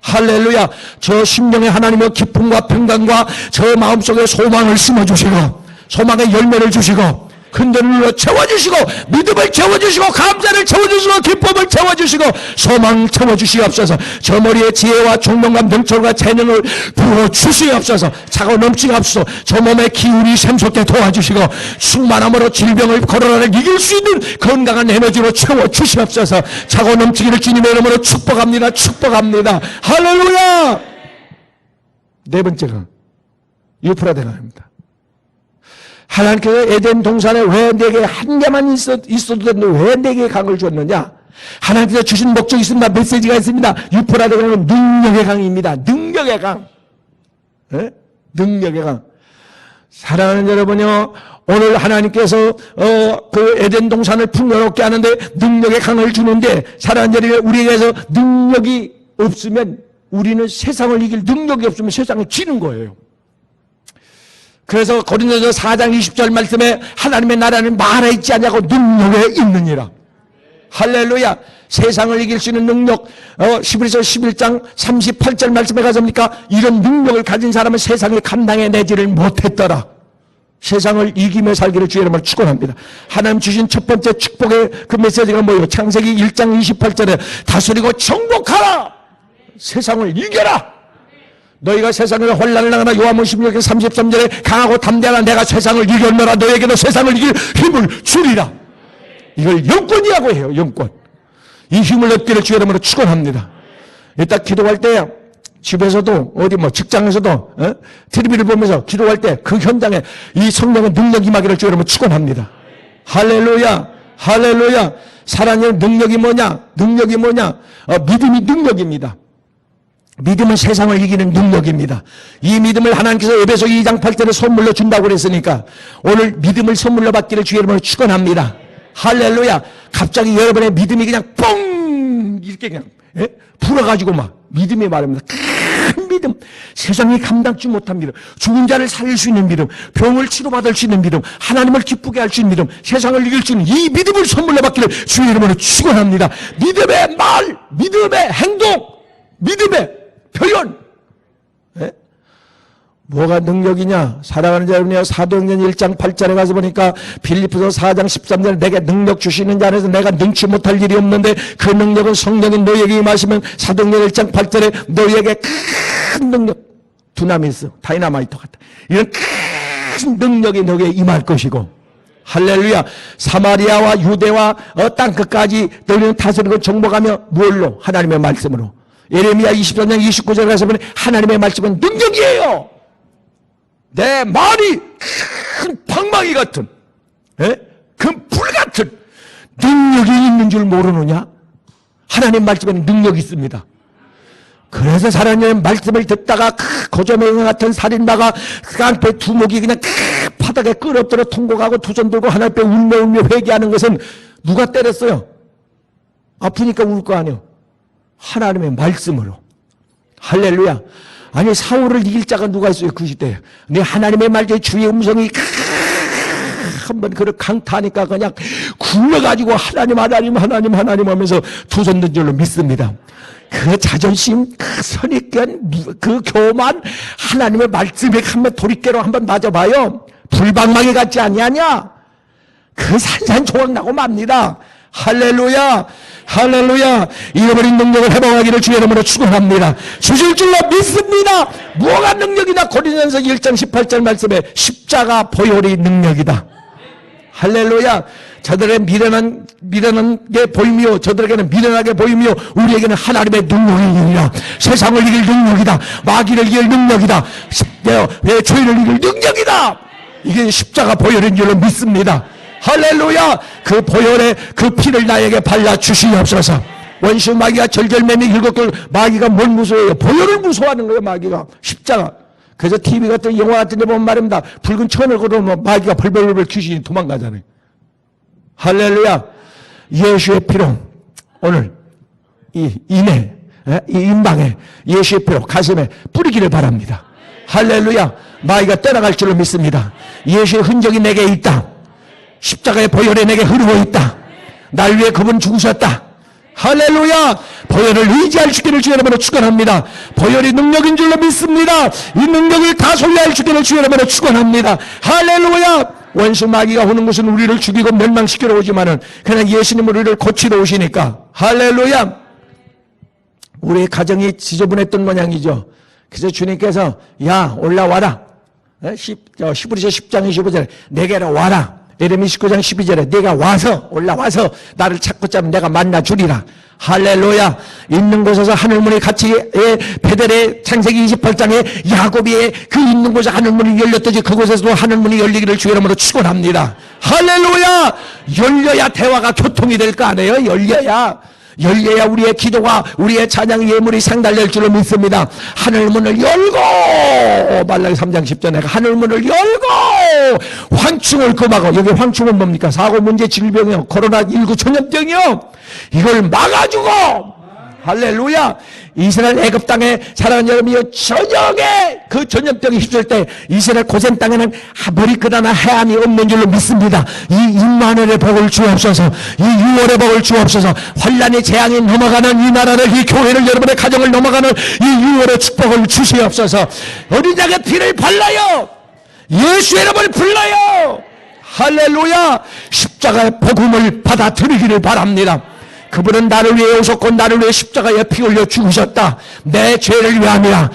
할렐루야. 저 심령의 하나님의 기쁨과 평강과 저 마음속에 소망을 심어주시고 소망의 열매를 주시고 흔들어 채워주시고 믿음을 채워주시고 감사를 채워주시고 기쁨을 채워주시고 소망 채워주시옵소서. 저 머리에 지혜와 총명과 명철과 재능을 부어주시옵소서. 차고 넘치옵소서. 저 몸에 기운이 샘솟게 도와주시고 충만함으로 질병을 코로나를 이길 수 있는 건강한 에너지로 채워주시옵소서. 차고 넘치기를 주님의 이름으로 축복합니다. 축복합니다. 할렐루야. 네 번째가 유프라데 강입니다. 하나님께서 에덴 동산에 왜 내게 한 개만 있어도 되는데 왜 내게 강을 줬느냐? 하나님께서 주신 목적이 있습니다. 메시지가 있습니다. 유프라데 강은 능력의 강입니다. 능력의 강. 네? 능력의 강. 사랑하는 여러분요, 오늘 하나님께서 그 에덴 동산을 풍요롭게 하는데 능력의 강을 주는데, 사랑하는 여러분, 우리에게서 능력이 없으면 우리는 세상을 이길 능력이 없으면 세상에 지는 거예요. 그래서 고린도서 4장 20절 말씀에 하나님의 나라는 말에 있지 않냐고 능력에 있느니라. 할렐루야. 세상을 이길 수 있는 능력, 히브리서 11장 38절 말씀에 가서니까 이런 능력을 가진 사람은 세상에 감당해내지를 못했더라. 세상을 이기며 살기를 주의 이름으로 축원합니다. 하나님 주신 첫 번째 축복의 그 메시지가 뭐예요? 창세기 1장 28절에 다스리고 정복하라. 세상을 이겨라. 너희가 세상에 혼란을 당하나 요한복음 16장 33절에 강하고 담대하라. 내가 세상을 이겼노라. 너에게도 세상을 이길 힘을 주리라. 이걸 영권이라고 해요. 영권. 이 힘을 얻기를 주의 이름으로 축원합니다. 일단 기도할 때 집에서도 어디 뭐 직장에서도 TV를 보면서 기도할 때 그 현장에 이 성령의 능력이 임하기를 주의 이름으로 축원합니다. 할렐루야. 할렐루야. 사랑의 능력이 뭐냐? 능력이 뭐냐? 믿음이 능력입니다. 믿음은 세상을 이기는 능력입니다. 이 믿음을 하나님께서 에베소 2장 8절에 선물로 준다고 그랬으니까 오늘 믿음을 선물로 받기를 주의 이름으로 축원합니다. 할렐루야. 갑자기 여러분의 믿음이 그냥 뻥 이렇게 그냥 불어가지고 막 믿음이 말합니다. 큰 믿음, 세상이 감당치 못한 믿음, 죽은 자를 살릴 수 있는 믿음, 병을 치료받을 수 있는 믿음, 하나님을 기쁘게 할 수 있는 믿음, 세상을 이길 수 있는 이 믿음을 선물로 받기를 주의 이름으로 축원합니다. 믿음의 말, 믿음의 행동, 믿음의 표현. 뭐가 능력이냐? 사랑하는 여러분이요, 사도행전 1장 8절에 가서 보니까 빌립보서 4장 13절에 내게 능력 주시는 자 안에서 내가 능치 못할 일이 없는데 그 능력은 성령이 너에게 임하시면 사도행전 1장 8절에 너에게 큰 능력, 두나미스, 다이나마이트 같다, 이런 큰 능력이 너에게 임할 것이고, 할렐루야. 사마리아와 유대와 땅 끝까지 너희는 다스리고 정복하며 무엇로? 하나님의 말씀으로. 예레미야 24장 29절에 가서 보니 하나님의 말씀은 능력이에요. 내 말이 큰 방망이 같은, 큰 불 같은 능력이 있는 줄 모르느냐? 하나님 말씀에는 능력이 있습니다. 그래서 하나님의 말씀을 듣다가 거저맹이 같은 살인마가 깡패 두목이 그냥 바닥에 끌어들어 통곡하고 두 손 들고 하나님 앞에 울며 회개하는 것은 누가 때렸어요? 아프니까 울 거 아니에요. 하나님의 말씀으로. 할렐루야. 아니, 사울을 이길 자가 누가 있어요, 그 시대에. 근데 하나님의 말씀에 주의 음성이 한번 그를 강타하니까 그냥 굴러가지고 하나님 하면서 두 손 든 줄로 믿습니다. 그 자존심, 그 선입견, 그 교만, 하나님의 말씀에 한번 돌이깨로 한번 맞아봐요. 불방망이 같지 아니하냐? 그 산산조각 나고 맙니다. 할렐루야, 할렐루야. 잃어버린 능력을 회복하기를 주의 이름으로 축원합니다. 주실 줄로 믿습니다. 뭐가 능력이다? 고린도전서 1장 18절 말씀에 십자가 보혈이 능력이다. 할렐루야. 저들의 미련한 게 보이며 저들에게는 미련하게 보이며 우리에게는 하나님의 능력이니라. 세상을 이길 능력이다. 마귀를 이길 능력이다. 죄를 이길 능력이다. 이게 십자가 보혈인 줄로 믿습니다. 할렐루야. 그 보혈의 그 피를 나에게 발라주시옵소서. 원수 마귀가 절절매미 일곱글, 마귀가 뭘 무서워해요? 보혈을 무서워하는 거예요. 마귀가. 십자가. 그래서 TV 같은 영화 같은 데 보면 말입니다. 붉은 천을 걸어오면 마귀가 벌벌벌 귀신이 도망가잖아요. 할렐루야. 예수의 피로 오늘 이 인방에 예수의 피로 가슴에 뿌리기를 바랍니다. 할렐루야. 마귀가 떠나갈 줄로 믿습니다. 예수의 흔적이 내게 있다. 십자가의 보혈이 내게 흐르고 있다. 날 위해 그분 죽으셨다. 할렐루야. 보혈을 의지할 수 있기를 주의 이름으로 축원합니다. 보혈이 능력인 줄로 믿습니다. 이 능력을 다 소유할 수 있기를 주의 이름으로 축원합니다. 할렐루야. 원수 마귀가 오는 것은 우리를 죽이고 멸망시키러 오지만은 그냥 예수님은 우리를 고치러 오시니까. 할렐루야. 우리의 가정이 지저분했던 모양이죠. 그래서 주님께서 야 올라와라. 히브리서 10장 25절에 내게로 와라. 예레미야 19장 12절에 내가 와서 올라와서 나를 찾고 자면 내가 만나 주리라. 할렐루야. 있는 곳에서 하늘문이 같이 베델의 창세기 28장에 야곱이 그 있는 곳에 하늘문이 열렸듯이 그곳에서도 하늘문이 열리기를 주의 이름으로 축원합니다. 할렐루야. 열려야 대화가 교통이 될 거 아니에요. 열려야 우리의 기도가 우리의 찬양 예물이 상달될 줄로 믿습니다. 하늘문을 열고 말라기 3장 10절에 하늘문을 열고 황충을 금하고, 여기 황충은 뭡니까? 사고문제 질병이요, 코로나19 전염병이요, 이걸 막아주고. 할렐루야. 이스라엘 애굽 땅에 사랑하는 여러분이요, 저녁에 그 전염병이 휩쓸 때 이스라엘 고센 땅에는 머리끄다나 해안이 없는 줄로 믿습니다. 이 임마누엘의 복을 주옵소서. 이 6월의 복을 주옵소서. 환란의 재앙이 넘어가는 이 나라를, 이 교회를, 여러분의 가정을 넘어가는 이 6월의 축복을 주시옵소서. 어린 양의 피를 발라요. 예수의 이름을 불러요. 할렐루야. 십자가의 복음을 받아들이기를 바랍니다. 그분은 나를 위해 오셨고 나를 위해 십자가에 피 흘려 죽으셨다. 내 죄를 위함이라.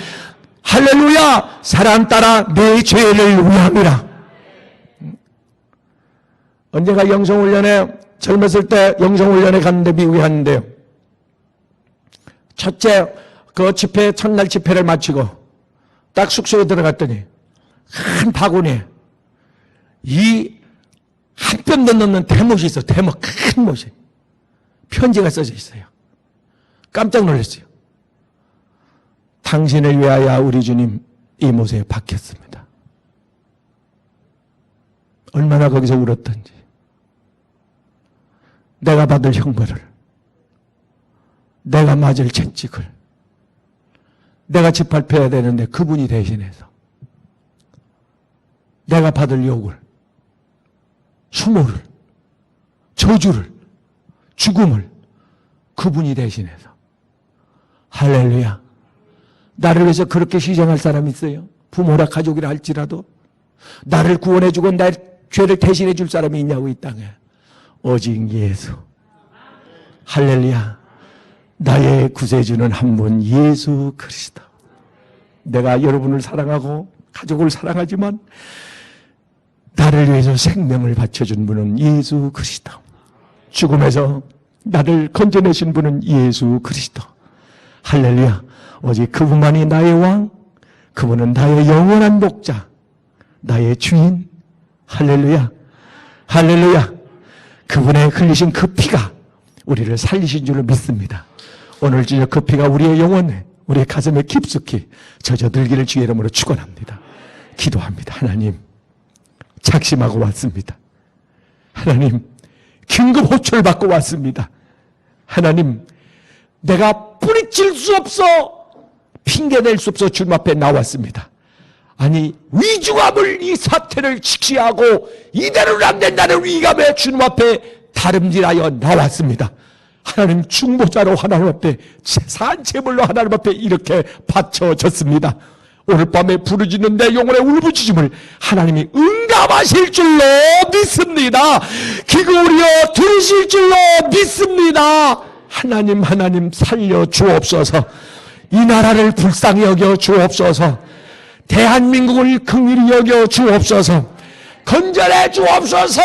할렐루야. 사랑 따라 내 죄를 위함이라. 언제가 영성훈련에 젊었을 때 영성훈련에 갔는데 미국에 갔는데요. 첫째 그 집회 첫날 집회를 마치고 딱 숙소에 들어갔더니 큰 바구니에 이 한 뼘도 넘는 대못이 있어. 대못, 큰 못이. 편지가 써져 있어요. 깜짝 놀랐어요. 당신을 위하여 우리 주님 이 못에 박혔습니다. 얼마나 거기서 울었던지. 내가 받을 형벌을, 내가 맞을 채찍을, 내가 짓밟혀야 되는데 그분이 대신해서 내가 받을 욕을, 수모를, 저주를, 죽음을 그분이 대신해서. 할렐루야. 나를 위해서 그렇게 희생할 사람이 있어요? 부모라 가족이라 할지라도 나를 구원해주고 나의 죄를 대신해 줄 사람이 있냐고 이 땅에. 오직 예수. 할렐루야. 나의 구세주는 한 분 예수 그리스도. 내가 여러분을 사랑하고 가족을 사랑하지만 나를 위해서 생명을 바쳐준 분은 예수 그리스도. 죽음에서 나를 건져내신 분은 예수 그리스도. 할렐루야. 오직 그분만이 나의 왕, 그분은 나의 영원한 목자, 나의 주인. 할렐루야. 할렐루야. 그분의 흘리신 그 피가 우리를 살리신 줄로 믿습니다. 오늘 저녁 그 피가 우리의 영혼에, 우리의 가슴에 깊숙이 젖어들기를 주의 이름으로 축원합니다. 기도합니다. 하나님, 작심하고 왔습니다. 하나님, 긴급 호출 받고 왔습니다. 하나님, 내가 뿌리칠 수 없어, 핑계댈 수 없어 주님 앞에 나왔습니다. 아니, 위중함을, 이 사태를 직시하고 이대로는 안 된다는 위감에 주님 앞에 다름질하여 나왔습니다. 하나님, 중보자로 하나님 앞에, 산채물로 하나님 앞에 이렇게 바쳐졌습니다. 오늘 밤에 부르짖는 내 영혼의 울부짖음을 하나님이 응답하실 줄로 믿습니다. 기울여 들으실 줄로 믿습니다. 하나님, 하나님 살려 주옵소서. 이 나라를 불쌍히 여겨 주옵소서. 대한민국을 긍휼히 여겨 주옵소서. 건전해 주옵소서.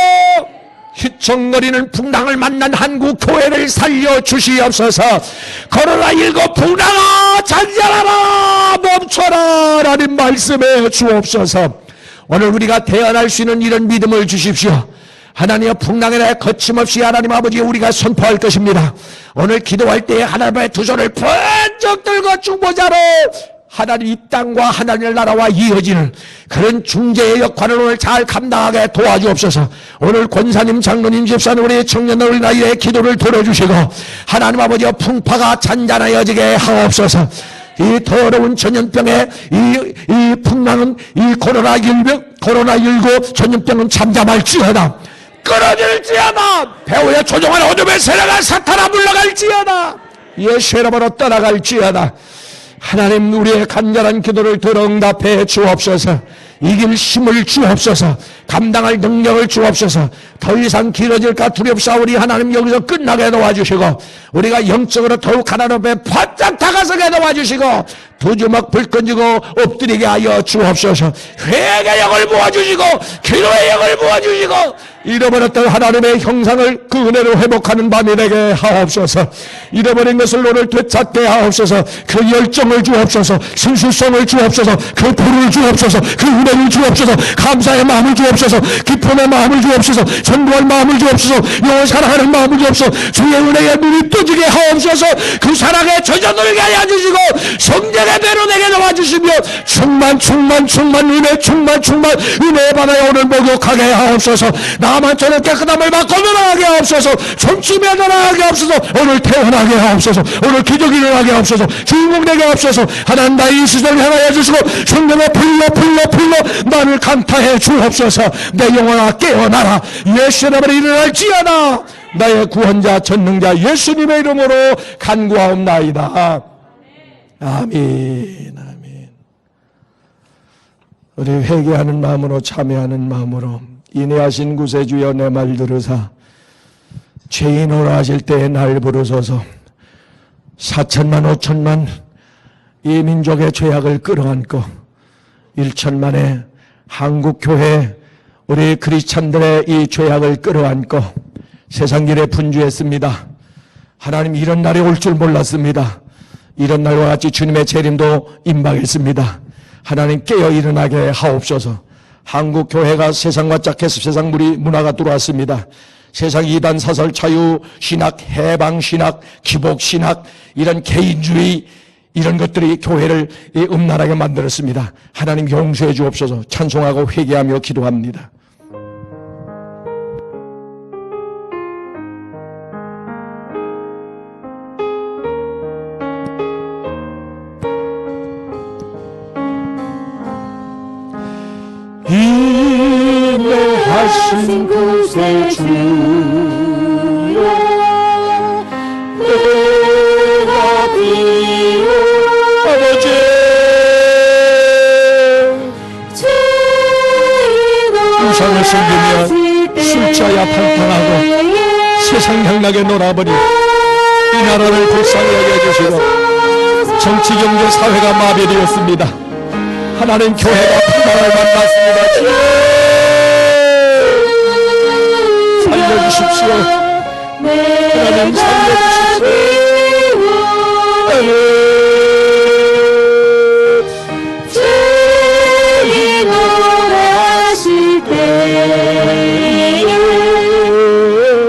휘청거리는 풍랑을 만난 한국 교회를 살려 주시옵소서. 코로나19 풍랑아 잔잔하라 멈춰라 라는 말씀해 주옵소서. 오늘 우리가 대언할 수 있는 이런 믿음을 주십시오. 하나님의 풍랑에 대해 거침없이 하나님 아버지 우리가 선포할 것입니다. 오늘 기도할 때에 하나님의 두 손을 번쩍 들고 중보자로 하나님 이 땅과 하나님의 나라와 이어지는 그런 중재의 역할을 오늘 잘 감당하게 도와주옵소서. 오늘 권사님, 장로님, 집사님, 우리 청년들, 우리 나이의 기도를 들어주시고 하나님 아버지의 풍파가 잔잔하여지게 하옵소서. 이 더러운 전염병의 이 풍랑은, 이 코로나19 전염병은 잠잠할지어다. 끊어질지어다. 배후에 조종한 어둠의 세력아 사탄아 물러갈지어다. 예수의 이름으로 떠나갈지어다. 하나님, 우리의 간절한 기도를 들어 응답해 주옵소서. 이길 힘을 주옵소서. 감당할 능력을 주옵소서. 더 이상 길어질까 두렵사오니 하나님 여기서 끝나게 도와주시고 우리가 영적으로 더욱 하나님 앞에 바짝 다가서게 도와주시고 두 주먹 불 끈지고 엎드리게 하여 주옵소서. 회개의 영을 부어주시고 기도의 영을 부어주시고 잃어버렸던 하나님의 형상을 그 은혜로 회복하는 밤이 되게 하옵소서. 잃어버린 것을 오늘 되찾게 하옵소서. 그 열정을 주옵소서. 순수성을 주옵소서. 그 불을 주옵소서. 그 은혜를 주옵소서. 감사의 마음을 주옵소서. 기쁨의 마음을 주옵소서. 전도할 마음을 주옵소서. 영을 사랑하는 마음을 주옵소서. 주의 은혜에 눈이 떠지게 하옵소서. 그 사랑에 젖어들게 하여 주시고 성령의 배로 내게 도와주시며 충만 은혜의 바다에 오늘 목욕하게 하옵소서. 나만 저는 깨끗함을 받고 늘어나게 하옵소서. 전침에 늘어나게 하옵소서. 오늘 태어나게 하옵소서. 오늘 기적이 일어나게 하옵소서. 주인공 되게 하옵소서. 하나님 나의 이 시절을 향하여 주시고 성령의 불러 나를 강타해 주옵소서. 내 영혼아 깨어나라. 예수의 이름으로 일어날지어다. 나의 구원자 전능자 예수님의 이름으로 간구하옵나이다. 아멘. 아멘. 우리 회개하는 마음으로 참여하는 마음으로 인내하신 구세주여 내 말 들으사 죄인으로 하실 때에 날 부르소서. 4천만 5천만 이 민족의 죄악을 끌어안고 1천만의 한국교회 우리 크리스찬들의 이 죄악을 끌어안고 세상길에 분주했습니다. 하나님 이런 날이 올 줄 몰랐습니다. 이런 날과 같이 주님의 재림도 임박했습니다. 하나님 깨어 일어나게 하옵소서. 한국교회가 세상과 짝해서 세상 문화가 들어왔습니다. 세상 이단 사설 자유 신학, 해방 신학, 기복 신학 이런 개인주의 이런 것들이 교회를 음란하게 만들었습니다. 하나님 용서해 주옵소서. 찬송하고 회개하며 기도합니다. 인내하신 구세주여 내가 비오 아버지 하나님을 섬기며 술 취하여 팔팔하고 세상 향락에 놀아버린 이 나라를 불쌍히 여겨주시고 정치, 경제, 사회가 마비되었습니다. 하나님 교회가 평강을 만났습니다. 주여 살려주십시오. 하나님 살려주십시오. 주님 노래하실 때에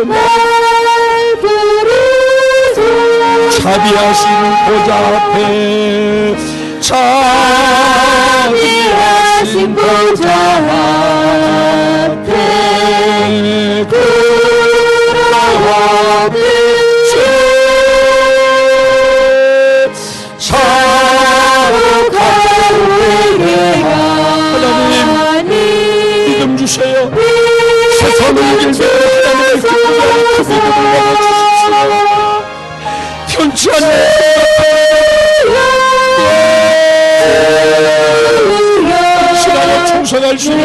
날 부르소서. 자비하신 보좌 앞에 자비하신 보좌 앞에 돌아오듯 믿음 주세요. 세상을 이길 수 하나님의 기쁨과 그 믿음을 얻어주십시오. 편치 않는 신앙에 충성할 수 있는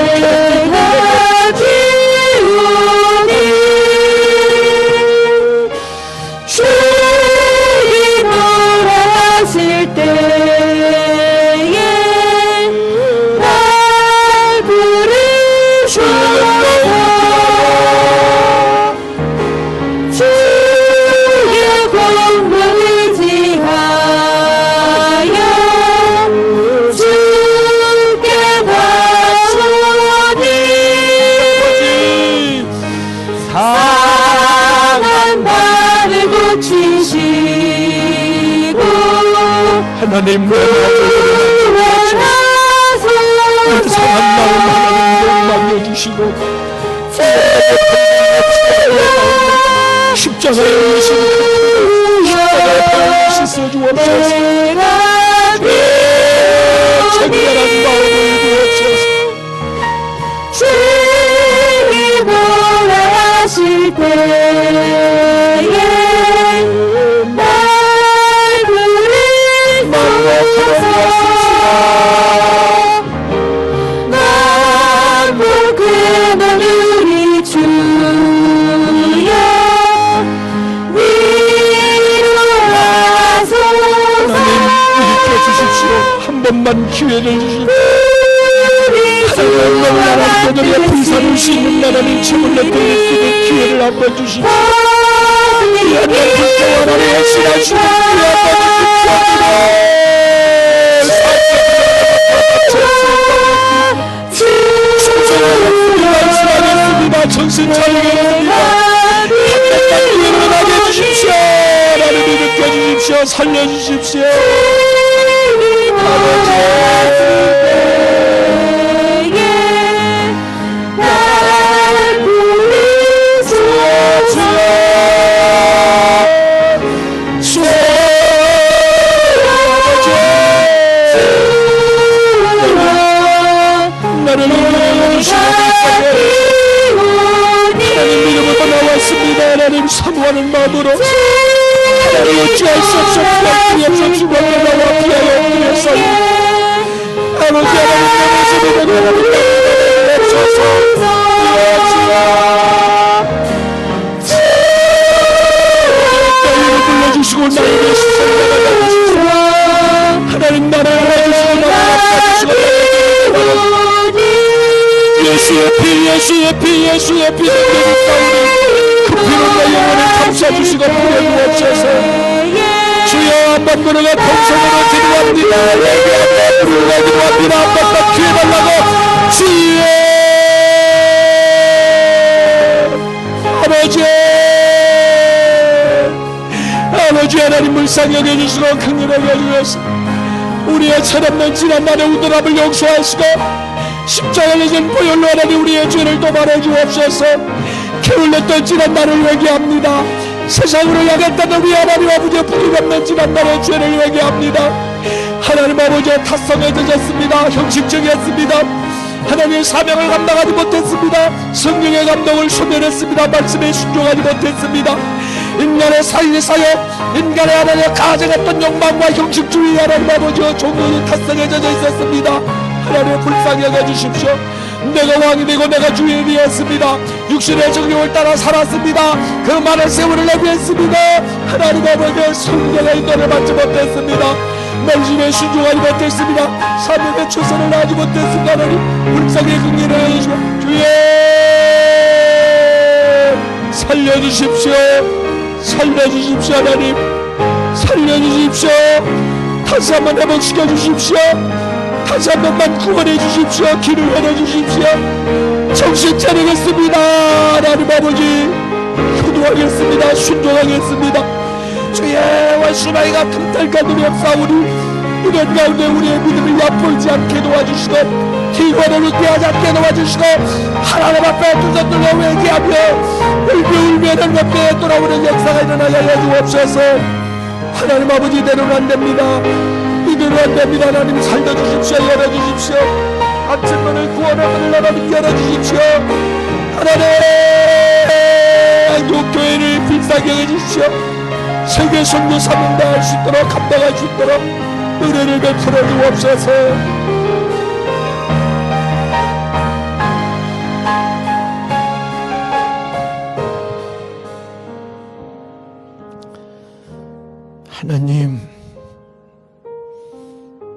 주님 노래하실 때에 날 부르소서. 주의 공명을 지하여 주께 바치오니 상한 발을 고치시고 하나님 내 상한 마음 하나님 맡겨주시고 십자가에 오신 십자가에 오신 써주옵소서. 청결한 마음을 주옵소서. 주님 노래하실 때에 날 부르소서. 남북은 우리 주여 위로하소서. 하나님 일으켜 주십시오. 한 번만 기회를 주십시오. 하나님 나라를 떠들여 불사를 수 있는 나라를 제물로 드릴 수 있는 기회를 한번 주십시오. 이 하나님 불태워 하나님의 신하시는 기회 한번 주십시오. 정신 차리겠습니다. 한 번만 기회를 하게 해주십시오. 하나님이 느껴주십시오. 살려주십시오. 아버지 나를 인도해주시고 하나님 믿음으로 나왔습니다. 하나님 사모하는 마음으로 하나님 어찌할 수 없어 피하옵소서. 나와 피하여 엎드렸사니 아버지 하나님 내 모습을 보고 하나님 옵소서. 나를 불러주시고 나에게 시선을 나가주시고 하나님 나를 알아주시고 나를 아파주시고 예수의 피 예수의 피 예수의 피 능력이 싸우니 그 피로 내 영혼을 감싸주시고 부려주옵소서. 주여 한번 무너가 통성으로 기도합니다. 내게 한번 무너가 기도합니다. 한 번만 기회 달라고 주의 아버지 하나님 불쌍히 여겨주시고 긍휼하게 여겨주셔서 우리의 철없는 지난날의 우둔함을 용서하시고 십자가의 전 보혈로 하나님 우리의 죄를 도말해 주옵소서. 게을렀던 지난날을 회개합니다. 세상으로 향했다는 우리 하나님 아버지의 부질없는 지난날의 죄를 회개합니다. 하나님 아버지 탓성에 젖었습니다. 형식적이었습니다. 하나님의 사명을 감당하지 못했습니다. 성령의 감동을 소멸했습니다. 말씀에 순종하지 못했습니다. 인간의 사회 사역, 인간의 하나님의 가정했던 욕망과 형식주의 하나님 아버지와 종교의 탓성에 젖어 있었습니다. 하나님 불쌍히 여겨주십시오. 내가 왕이 되고 내가 주인이 되었습니다. 육신의 정욕을 따라 살았습니다. 그 많은 세월을 내비했습니다. 하나님 아버지의 성령의 인도를 받지 못했습니다. 말씀에 순종하지 못했습니다. 사명의 최선을 다하지 못했습니다. 하나님 불쌍히 긍휼을 해주시고 주여 살려주십시오. 살려주십시오. 하나님 살려주십시오. 다시 한번 회복시켜 주십시오. 다시 한 번만 구원해 주십시오. 길을 열어주십시오. 정신 차리겠습니다. 하나님 아버지 효도하겠습니다. 순종하겠습니다. 주의 원수마이가 틈탈까들이 없사오니 이런 가운데 우리의 믿음을 얕보이지 않게 도와주시고 기관을 웃게하지 않게 도와주시고 하나님 앞에 두 손 들어 회개하며 울며 하나님 앞에 돌아오는 역사가 일어나게 하여 주옵소서. 하나님 아버지 이대로는 안 됩니다. 이대로 안 됩니다. 하나님 살려주십시오. 열어주십시오. 갇힌 문을 구원의 문을 하나님 열어주십시오. 하나님 교회를 빛나게 해주십시오. 세계 선교 사명 다할 수 있도록 감당할 수 있도록 은혜를 베풀어 주옵소서. 하나님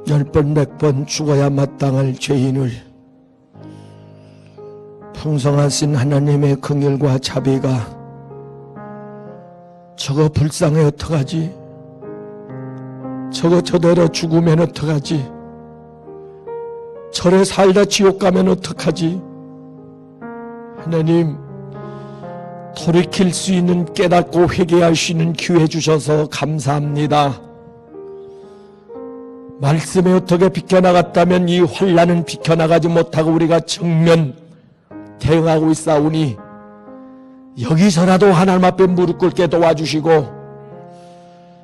10번 100번 죽어야 마땅할 죄인을 풍성하신 하나님의 긍휼과 자비가 저거 불쌍해 어떡하지? 저거 저대로 죽으면 어떡하지? 저래 살다 지옥 가면 어떡하지? 하나님 돌이킬 수 있는 깨닫고 회개할 수 있는 기회 주셔서 감사합니다. 말씀에 어떻게 비켜나갔다면 이 환난은 비켜나가지 못하고 우리가 정면 대응하고 있사오니 여기서라도 하나님 앞에 무릎 꿇게 도와주시고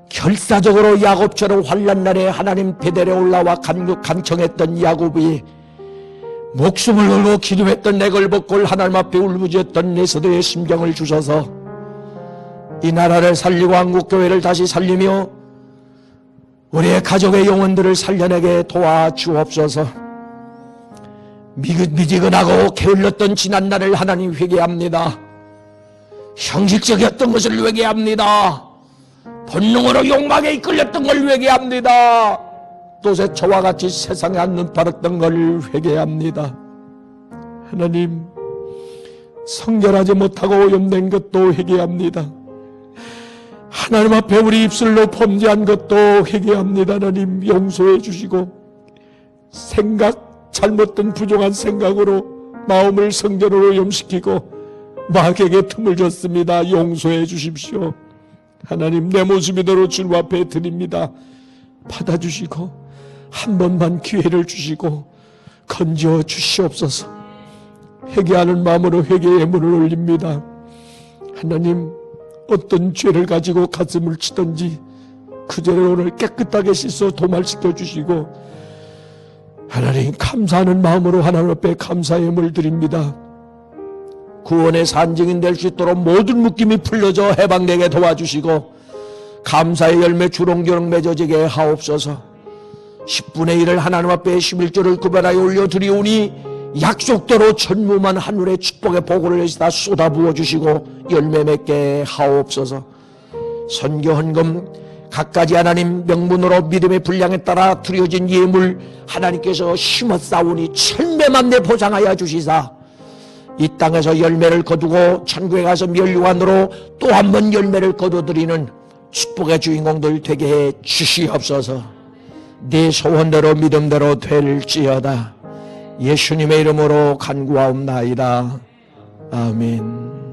결사적으로 야곱처럼 환난 날에 하나님 베델에 올라와 간청했던 야곱이 목숨을 걸고 기도했던 내걸벗골 하나님 앞에 울부짖었던 에서도의 심정을 주셔서 이 나라를 살리고 한국교회를 다시 살리며 우리의 가족의 영혼들을 살려내게 도와주옵소서. 미지근하고 게을렀던 지난날을 하나님 회개합니다. 형식적이었던 것을 회개합니다. 본능으로 욕망에 이끌렸던 걸 회개합니다. 또세 저와 같이 세상에 안눈 팔았던 걸 회개합니다. 하나님 성결하지 못하고 오염된 것도 회개합니다. 하나님 앞에 우리 입술로 범죄한 것도 회개합니다. 하나님 용서해 주시고 잘못된 부족한 생각으로 마음을 성전으로 오염시키고 마귀에게 틈을 줬습니다. 용서해 주십시오. 하나님 내 모습 이대로 주 앞에 드립니다. 받아주시고 한 번만 기회를 주시고 건져 주시옵소서. 회개하는 마음으로 회개의 문을 올립니다. 하나님 어떤 죄를 가지고 가슴을 치든지 그 죄를 오늘 깨끗하게 씻어 도말시켜 주시고 하나님 감사하는 마음으로 하나님 앞에 감사의 힘을 드립니다. 구원의 산증인 될 수 있도록 모든 묶임이 풀려져 해방되게 도와주시고 감사의 열매 주렁주렁 맺어지게 하옵소서. 10분의 1을 하나님 앞에 11조를 구별하여 올려드리오니 약속대로 전무만 하늘의 축복의 보고를 다 쏟아부어 주시고 열매 맺게 하옵소서. 선교 헌금 갖가지 하나님 명분으로 믿음의 분량에 따라 드려진 예물 하나님께서 심었사오니 천배만대 보상하여 주시사 이 땅에서 열매를 거두고 천국에 가서 면류관으로 또 한 번 열매를 거둬들이는 축복의 주인공들 되게 해 주시옵소서. 네 소원대로 믿음대로 될지어다. 예수님의 이름으로 간구하옵나이다. 아멘.